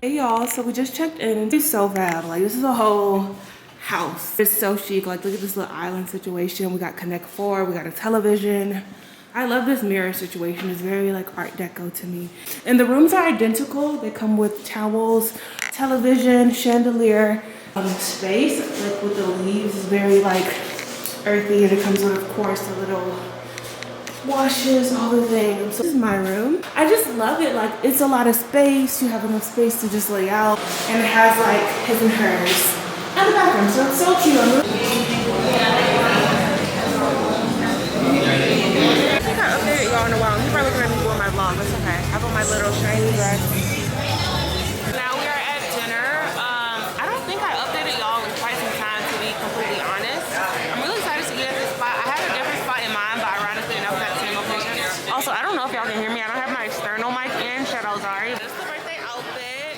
Hey y'all, so we just checked in and it's so fab. Like this is a whole house. It's so chic. Like look at this little island situation. We got Connect 4, we got a television. I love this mirror situation. It's very like Art Deco to me. And the rooms are identical. They come with towels, television, chandelier, space like with the leaves is very like earthy, and it comes with of course a little washes, all the things. So this is my room. I just love it. Like it's a lot of space. You have enough space to just lay out, and it has like his and hers and the bathroom. So it's so cute. I think I updated y'all in a while. You're probably looking at me doing my vlog. It's okay. I put my little shiny dress. Now we are at dinner. I don't think I updated y'all in quite some time, to be completely honest. I'm really excited to get at this spot. I had a different spot in mind, but ironically enough, that same location. Also, I don't know if y'all can hear me. I don't have my external mic in. Shout out Zari. This is the birthday outfit.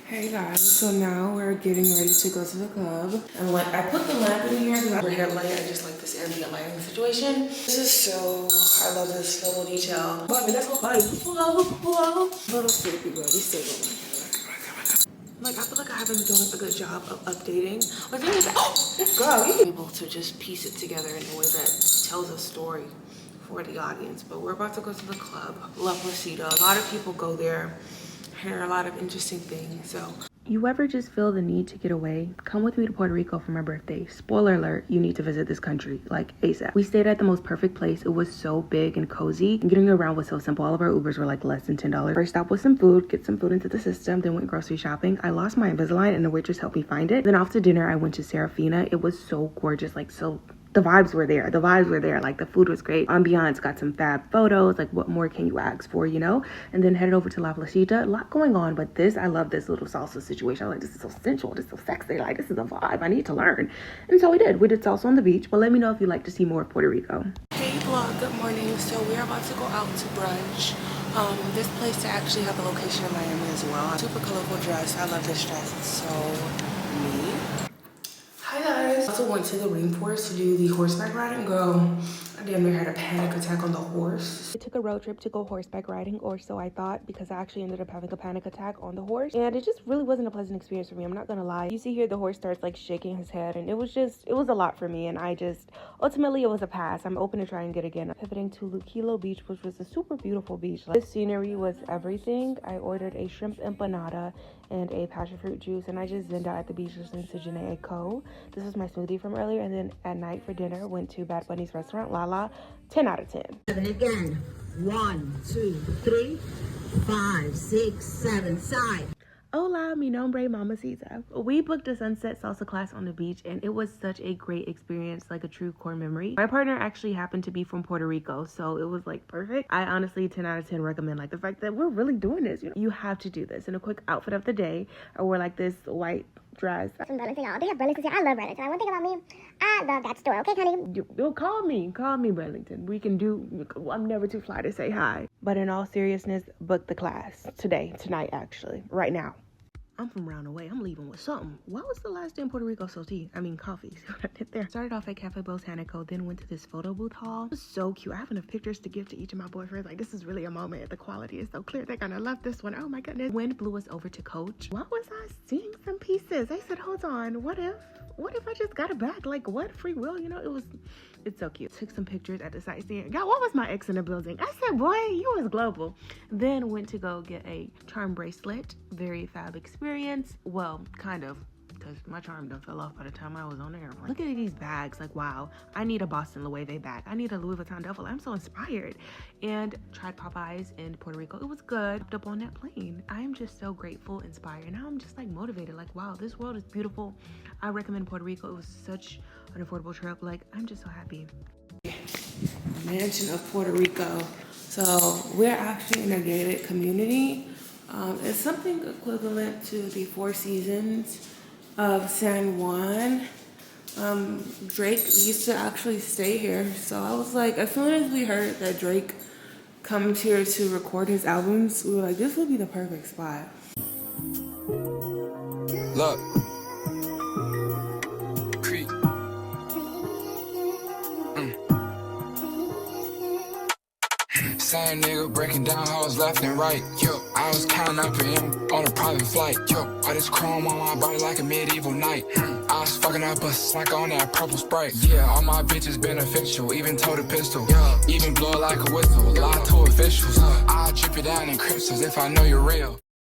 Hey guys, so now we're getting ready to go to the club. And like I put the lamp in here because overhead light. I just like this ambient lighting situation. This is so, I love this little detail. Mommy, let's go party. Little sleepy girl, we stay going. Like, I feel like I haven't been doing a good job of updating. But the thing is, girl, you're able to just piece it together in a way that tells a story for the audience. But we're about to go to the club, La Placita. A lot of people go there, hear a lot of interesting things, so. You ever just feel the need to get away? Come with me to Puerto Rico for my birthday. Spoiler alert, you need to visit this country, like ASAP. We stayed at the most perfect place. It was so big and cozy, and getting around was so simple. All of our Ubers were like less than $10. First stop was some food, get some food into the system, then went grocery shopping. I lost my Invisalign and the waitress helped me find it. Then off to dinner, I went to Serafina. It was so gorgeous, like so the vibes were there. Like the food was great. Ambiance, got some fab photos. Like what more can you ask for, you know? And then headed over to La Placita. A lot going on, but I love this little salsa situation. I'm like, this is so sensual. This is so sexy. Like this is a vibe. I need to learn. And so we did. We did salsa on the beach. But let me know if you'd like to see more of Puerto Rico. Hey vlog, good morning. So we're about to go out to brunch. This place actually have a location in Miami as well. Super colorful dress. I love this dress. It's so me. Hi guys. I also went to the rainforest to do the horseback riding. Girl, I damn near had a panic attack on the horse. I took a road trip to go horseback riding, or so I thought, because I actually ended up having a panic attack on the horse. And it just really wasn't a pleasant experience for me. I'm not gonna lie. You see here the horse starts like shaking his head, and it was a lot for me. And ultimately it was a pass. I'm open to try and get again. Pivoting to Luquillo Beach, which was a super beautiful beach. Like, the scenery was everything. I ordered a shrimp empanada and a passion fruit juice, and I just zenned out at the beach listening to Janae Echo. This was my smoothie from earlier, and then at night for dinner went to Bad Bunny's restaurant, Lala. 10 out of 10. And again, 1, 2, 3, 5, 6, 7, side. Hola, mi nombre mamacita. We booked a sunset salsa class on the beach, and it was such a great experience, like a true core memory. My partner actually happened to be from Puerto Rico, so it was like perfect. I honestly 10 out of 10 recommend like the fact that we're really doing this. You have to do this. And a quick outfit of the day, I wore like this white dress. From Burlington, y'all. They have Burlington here. I love Burlington. One thing about me, I love that store. Okay, honey? You'll call me Burlington. We can do, I'm never too fly to say hi. But in all seriousness, book the class tonight actually, right now. I'm from round away. I'm leaving with something. What was the last day in Puerto Rico? Coffee. See what I did there? Started off at Cafe Botanico, then went to this photo booth hall. It was so cute. I have enough pictures to give to each of my boyfriends. Like, this is really a moment. The quality is so clear. They're gonna love this one. Oh my goodness. Wind blew us over to Coach. What was I seeing some pieces? I said, hold on. What if I just got it back? Like, what? Free will? You know, it's so cute. Took some pictures at the sightseeing. God, what was my ex in the building? I said, boy, you was global. Then went to go get a charm bracelet. Very fab experience. Well, kind of, because my charm done fell off by the time I was on the airplane. Look at these bags. Like, wow, I need a Boston Loewe bag. I need a Louis Vuitton duffel. I'm so inspired. And tried Popeyes in Puerto Rico. It was good. Up on that plane. I am just so grateful, inspired. Now I'm just like motivated. Like, wow, this world is beautiful. I recommend Puerto Rico. It was such an affordable trip. Like, I'm just so happy. Mansion of Puerto Rico. So we're actually in a gated community. It's something equivalent to the Four Seasons of San Juan. Drake used to actually stay here. So I was like, as soon as we heard that Drake comes here to record his albums, we were like, this would be the perfect spot. Look. same nigga breaking down hoes left and right. Yo, I was counting up in on a private flight. Yo, all this chrome on my body like a medieval knight. I was fucking up a snack on that purple Sprite. Yeah, all my bitches beneficial, even told a pistol. Yeah, even blow it like a whistle, lie to officials. I drip it down in crystals if I know you're real.